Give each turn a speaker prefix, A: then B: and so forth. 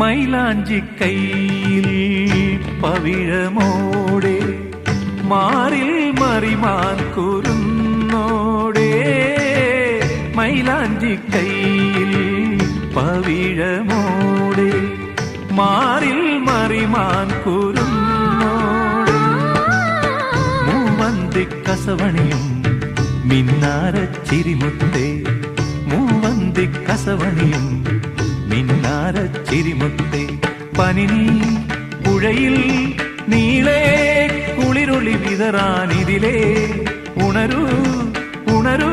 A: മൈലാഞ്ചി കയ്യിൽ പവിഴമോടെ മാറിൽ മറിമാൻ കുരുന്നോടെ മൈലാഞ്ചി കയ്യിൽ പവിഴമോടെ മാറിൽ മറിമാൻ കുരുന്നോടെ മൂവന്തി കസവണിയും മിന്നാരച്ചിരിമുത്തേ മൂവന്തി കസവണിയും മിന്നാരച്ചിരിമുത്തേ പനിനീ പുഴയിൽ നീളേ കുളിരുളി വിതറാനിതിലേ ഉണരൂ ഉണരൂ